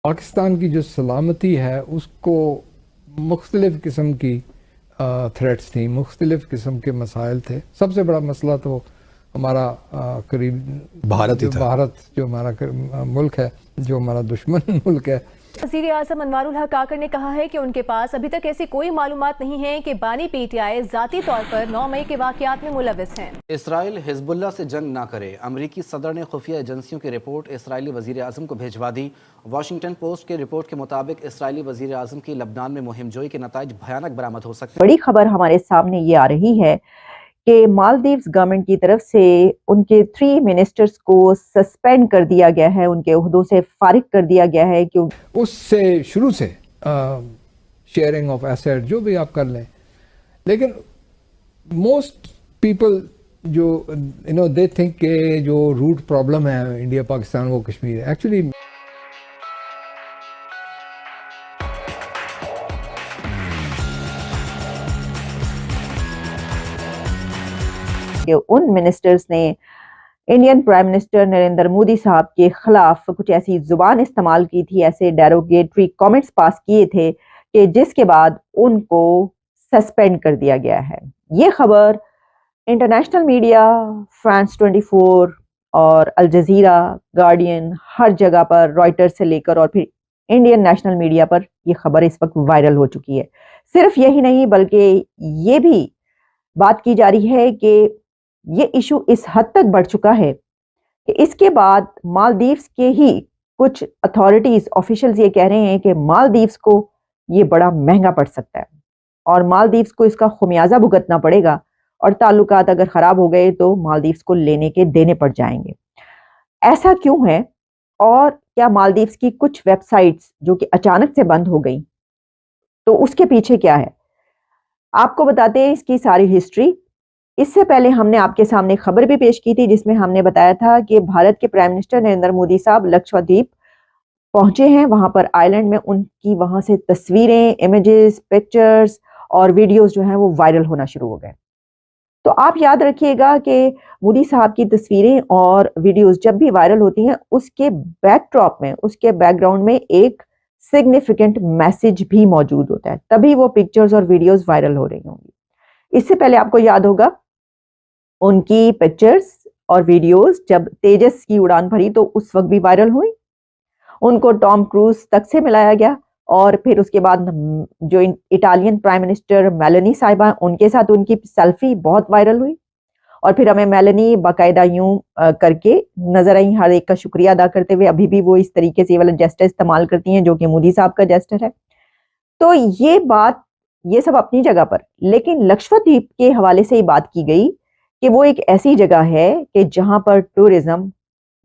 پاکستان کی جو سلامتی ہے اس کو مختلف قسم کی تھریٹس تھیں، مختلف قسم کے مسائل تھے. سب سے بڑا مسئلہ تو ہمارا قریب بھارت ہی جو تھا. بھارت جو ہمارا ملک ہے، جو ہمارا دشمن ملک ہے. وزیر اعظم انوار الحق کاکڑ نے کہا ہے کہ ان کے پاس ابھی تک ایسی کوئی معلومات نہیں ہیں کہ بانی پی ٹی آئی ذاتی طور پر 9 مئی کے واقعات میں ملوث ہیں. اسرائیل حزب اللہ سے جنگ نہ کرے، امریکی صدر نے خفیہ ایجنسیوں کی رپورٹ اسرائیلی وزیر اعظم کو بھیجوا دی. واشنگٹن پوسٹ کے رپورٹ کے مطابق اسرائیلی وزیر اعظم کی لبنان میں مہم جوئی کے نتائج بھیانک برآمد ہو سکتے ہیں. بڑی خبر ہمارے سامنے یہ آ رہی ہے کہ مالدیوز گورنمنٹ کی طرف سے ان کے 3 منسٹرز کو سسپینڈ کر دیا گیا ہے، ان کے عہدوں سے فارغ کر دیا گیا ہے. اس سے شروع سے شیئرنگ آف ایسٹ جو بھی آپ کر لیں، لیکن موسٹ پیپل جو دے تھنک کہ جو روٹ پرابلم ہے انڈیا پاکستان وہ کشمیر ہے. ایکچولی کہ ان منسٹرز نے Indian prime minister Narendra Modi صاحب کے خلاف کچھ ایسی زبان استعمال کی تھی، ایسے ڈیروگیٹری کامنٹس پاس کیے تھے کہ جس کے بعد ان کو سسپینڈ کر دیا گیا ہے. یہ خبر انٹرنیشنل میڈیا، فرانس 24 اور الجزیرہ، گارڈین، ہر جگہ پر، رائٹر سے لے کر اور پھر انڈین نیشنل میڈیا پر یہ خبر اس وقت وائرل ہو چکی ہے. صرف یہی نہیں بلکہ یہ بھی بات کی جا رہی ہے کہ یہ ایشو اس حد تک بڑھ چکا ہے کہ اس کے بعد مالدیوز کے ہی کچھ اتھارٹیز آفیشلز یہ کہہ رہے ہیں کہ مالدیوز کو یہ بڑا مہنگا پڑ سکتا ہے اور مالدیوز کو اس کا خمیازہ بھگتنا پڑے گا، اور تعلقات اگر خراب ہو گئے تو مالدیوز کو لینے کے دینے پڑ جائیں گے. ایسا کیوں ہے؟ اور کیا مالدیوز کی کچھ ویب سائٹس جو کہ اچانک سے بند ہو گئیں تو اس کے پیچھے کیا ہے؟ آپ کو بتاتے ہیں اس کی ساری ہسٹری. اس سے پہلے ہم نے آپ کے سامنے خبر بھی پیش کی تھی جس میں ہم نے بتایا تھا کہ بھارت کے پرائم منسٹر نریندر مودی صاحب لکشدویپ پہنچے ہیں. وہاں پر آئی لینڈ میں ان کی وہاں سے تصویریں، امیجز، پکچرز اور ویڈیوز جو ہیں وہ وائرل ہونا شروع ہو گئے. تو آپ یاد رکھیے گا کہ مودی صاحب کی تصویریں اور ویڈیوز جب بھی وائرل ہوتی ہیں اس کے بیک ڈراپ میں، اس کے بیک گراؤنڈ میں ایک سگنیفیکنٹ میسج بھی موجود ہوتا ہے، تبھی وہ پکچرز اور ویڈیوز وائرل ہو رہی ہوں گی. اس سے پہلے آپ کو یاد ہوگا ان کی پکچرز اور ویڈیوز جب تیجس کی اڑان بھری تو اس وقت بھی وائرل ہوئی. ان کو ٹام کروز تک سے ملایا گیا اور پھر اس کے بعد جو اٹالین پرائم منسٹر میلنی صاحبہ ان کے ساتھ ان کی سیلفی بہت وائرل ہوئی، اور پھر ہمیں میلنی باقاعدہ یوں کر کے نظر آئی، ہر ایک کا شکریہ ادا کرتے ہوئے. ابھی بھی وہ اس طریقے سے یہ والا جیسٹر استعمال کرتی ہیں جو کہ مودی صاحب کا جیسٹر ہے. تو یہ بات یہ سب اپنی جگہ پر، لیکن لکشدویپ کے حوالے سے یہ بات کی گئی کہ وہ ایک ایسی جگہ ہے کہ جہاں پر ٹورزم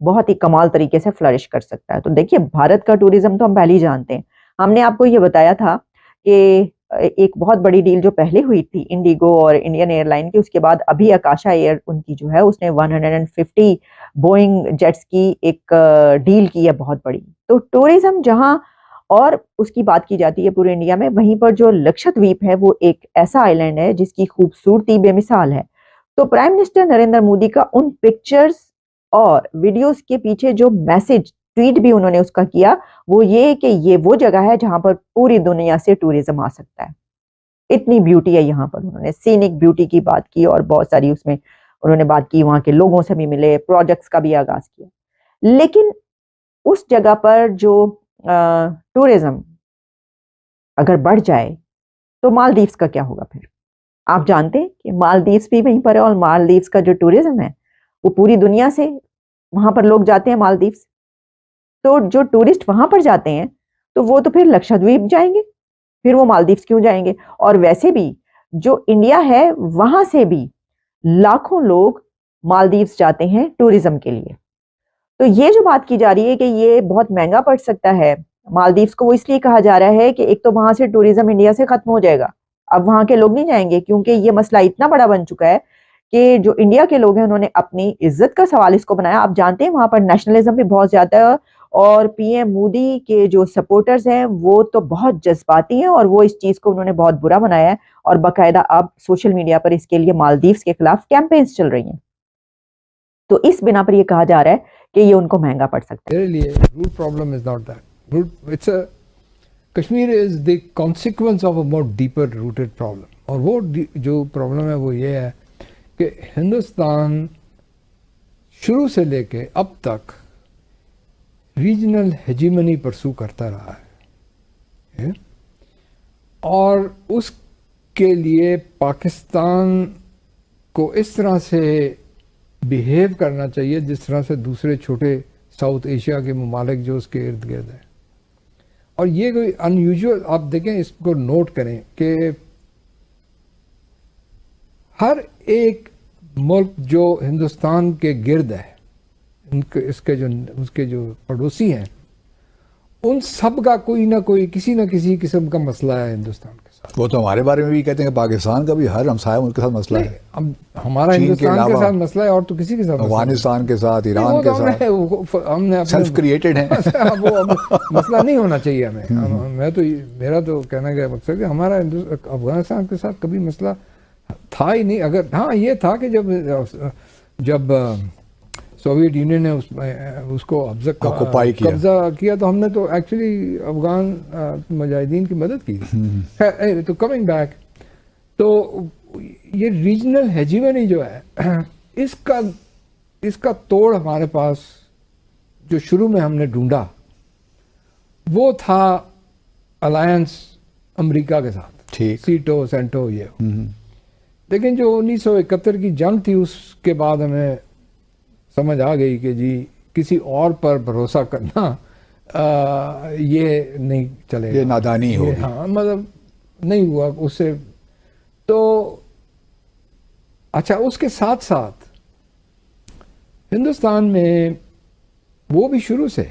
بہت ہی کمال طریقے سے فلرش کر سکتا ہے. تو دیکھیے بھارت کا ٹورزم تو ہم پہلے ہی جانتے ہیں. ہم نے آپ کو یہ بتایا تھا کہ ایک بہت بڑی ڈیل جو پہلے ہوئی تھی انڈیگو اور انڈین ایئر لائن کی، اس کے بعد ابھی آکاشا ایئر ان کی جو ہے اس نے 150 بوئنگ جیٹس کی ایک ڈیل کی ہے بہت بڑی. تو ٹورزم جہاں اور اس کی بات کی جاتی ہے پورے انڈیا میں، وہیں پر جو لکشدویپ ہے وہ ایک ایسا آئی لینڈ ہے جس کی خوبصورتی بے مثال ہے. تو پرائم منسٹر نریندر مودی کا ان پکچرز اور ویڈیوز کے پیچھے جو میسج ٹویٹ بھی انہوں نے اس کا کیا وہ یہ کہ یہ وہ جگہ ہے جہاں پر پوری دنیا سے ٹورزم آ سکتا ہے. اتنی بیوٹی ہے یہاں پر. انہوں نے سینک بیوٹی کی بات کی اور بہت ساری اس میں انہوں نے بات کی، وہاں کے لوگوں سے بھی ملے، پروجیکٹس کا بھی آغاز کیا. لیکن اس جگہ پر جو ٹورزم اگر بڑھ جائے تو مالدیوز کا کیا ہوگا پھر؟ آپ جانتے ہیں کہ مالدیوز بھی وہیں پر ہے، اور مالدیوز کا جو ٹورزم ہے وہ پوری دنیا سے وہاں پر لوگ جاتے ہیں مالدیوز. تو جو ٹورسٹ وہاں پر جاتے ہیں تو وہ تو پھر لکشدویپ جائیں گے، پھر وہ مالدیوز کیوں جائیں گے؟ اور ویسے بھی جو انڈیا ہے وہاں سے بھی لاکھوں لوگ مالدیوز جاتے ہیں ٹورزم کے لیے. تو یہ جو بات کی جا رہی ہے کہ یہ بہت مہنگا پڑ سکتا ہے مالدیوز کو، وہ اس لیے کہا جا رہا ہے کہ ایک تو وہاں سے ٹورزم انڈیا سے ختم ہو جائے گا، اب وہاں کے لوگ نہیں جائیں گے کیونکہ یہ مسئلہ اتنا بڑا بن چکا ہے کہ جو انڈیا کے لوگ ہیں انہوں نے اپنی عزت کا سوال اس کو بنایا. آپ جانتے ہیں وہاں پر نیشنلزم بھی بہت زیادہ ہے، اور پی ایم مودی کے جو سپورٹرز ہیں وہ تو بہت جذباتی ہیں اور وہ اس چیز کو انہوں نے بہت برا بنایا ہے، اور باقاعدہ اب سوشل میڈیا پر اس کے لیے مالدیوز کے خلاف کیمپینز چل رہی ہیں. تو اس بنا پر یہ کہا جا رہا ہے کہ یہ ان کو مہنگا پڑ سکتا ہے. میرے لیے root problem is not that. it's a Kashmir is the consequence of a more deeper rooted problem. اور وہ جو پرابلم ہے وہ یہ ہے کہ ہندوستان شروع سے لے کے اب تک ریجنل ہیجیمنی پرسو کرتا رہا ہے اور اس کے لیے پاکستان کو اس طرح سے بیہیو کرنا چاہیے جس طرح سے دوسرے چھوٹے ساؤتھ ایشیا کے ممالک جو اس کے ارد گرد ہیں. اور یہ کوئی ان یوزول آپ دیکھیں اس کو نوٹ کریں کہ ہر ایک ملک جو ہندوستان کے گرد ہے اس کے جو پڑوسی ہیں ان سب کا کوئی نہ کوئی کسی نہ کسی قسم کا مسئلہ ہے ہندوستان کے ساتھ. وہ تو ہمارے بارے میں بھی کہتے ہیں کہ پاکستان کا بھی ہر ہمسایہ ملک کے ساتھ مسئلہ ہے. اب ہمارا ہندوستان کے ساتھ مسئلہ ہے اور تو کسی کے ساتھ افغانستان کے ساتھ ایران کے ساتھ ہم نے سیلف کریٹڈ ہیں. وہ مسئلہ نہیں ہونا چاہیے ہمیں. میرا تو کہنا کا مقصد کہ ہمارا افغانستان کے ساتھ کبھی مسئلہ تھا ہی نہیں. اگر ہاں یہ تھا کہ جب سوویت یونین نے اس کو قبضہ کیا تو ہم نے تو ایکچولی افغان مجاہدین کی مدد کی. تو کمنگ بیک تو یہ ریجنل ہیجیمنی جو ہے اس کا توڑ ہمارے پاس جو شروع میں ہم نے ڈھونڈا وہ تھا الائنس امریکہ کے ساتھ, سیٹو سینٹو یہ. لیکن جو 1971 کی جنگ تھی اس کے بعد ہمیں سمجھ آ گئی کہ جی کسی اور پر بھروسہ کرنا یہ نہیں چلے گا, یہ نادانی ہوگی. ہاں مطلب نہیں ہوا اس سے. تو اچھا اس کے ساتھ ساتھ ہندوستان میں وہ بھی شروع سے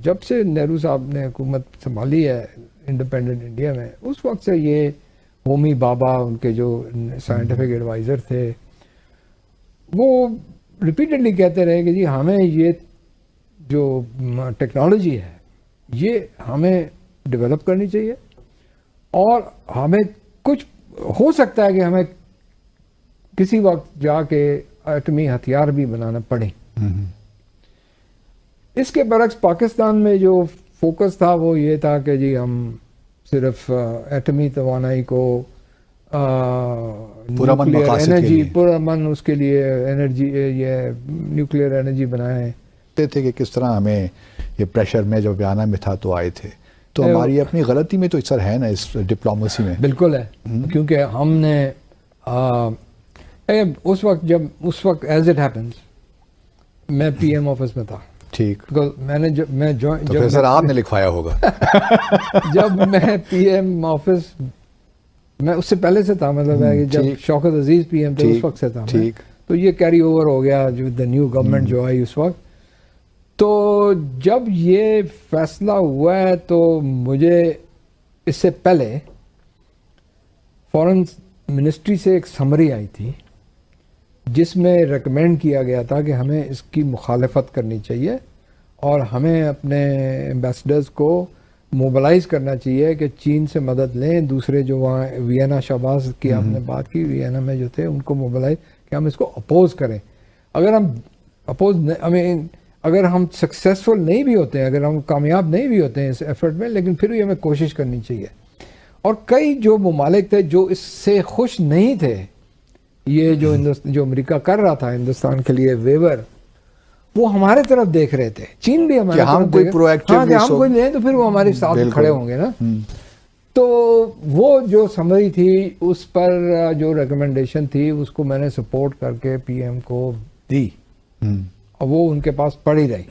جب سے نہرو صاحب نے حکومت سنبھالی ہے انڈیپینڈنٹ انڈیا میں اس وقت سے یہ ہومی بابا ان کے جو سائنٹیفک ایڈوائزر تھے وہ ریپیٹڈلی کہتے رہے کہ جی ہمیں یہ جو ٹیکنالوجی ہے یہ ہمیں ڈیولپ کرنی چاہیے اور ہمیں کچھ ہو سکتا ہے کہ ہمیں کسی وقت جا کے ایٹمی ہتھیار بھی بنانا پڑے. اس کے برعکس پاکستان میں جو فوکس تھا وہ یہ تھا کہ جی ہم صرف ایٹمی توانائی کو پرامن اس کے لیے انرجی یہ نیوکلیئر انرجی بنائیں. تھے کہ کس طرح ہمیں یہ پریشر میں جو بیانہ میں تھا تو آئے تھے. تو ہماری اپنی غلطی میں تو اثر ہے نا اس ڈپلومیسی میں. بالکل ہے کیونکہ ہم نے اس وقت ایز اٹ ہیپنس میں پی ایم آفس میں تھا. ٹھیک. میں نے جب آپ نے لکھوایا ہوگا جب میں پی ایم آفس میں اس سے پہلے سے تھا مطلب ہے کہ جب شوکت عزیز پی ایم تھے اس وقت سے تھا. تو یہ کیری اوور ہو گیا جو دا نیو گورنمنٹ جو آئی اس وقت. تو جب یہ فیصلہ ہوا ہے تو مجھے اس سے پہلے فورن منسٹری سے ایک سمری آئی تھی جس میں ریکمینڈ کیا گیا تھا کہ ہمیں اس کی مخالفت کرنی چاہیے اور ہمیں اپنے ایمبیسڈرز کو موبلائز کرنا چاہیے کہ چین سے مدد لیں. دوسرے جو وہاں وینا شہباز کی آپ نے بات کی وینا میں جو تھے ان کو موبلائز کہ ہم اس کو اپوز کریں. اگر ہم سکسیسفل نہیں بھی ہوتے ہیں, اگر ہم کامیاب نہیں بھی ہوتے ہیں اس ایفرٹ میں, لیکن پھر بھی ہمیں کوشش کرنی چاہیے. اور کئی جو ممالک تھے جو اس سے خوش نہیں تھے یہ جو امریکہ کر رہا تھا ہندوستان کے لیے ویور, وہ ہمارے طرف دیکھ رہے تھے. چین بھی ہمارے ہم کوئی پرو ایکٹیو ہم کوئی لیں تو پھر وہ ہمارے ساتھ کھڑے ہوں گے نا. تو وہ جو سمری تھی اس پر جو ریکمنڈیشن تھی اس کو میں نے سپورٹ کر کے پی ایم کو دی اور وہ ان کے پاس پڑی رہی.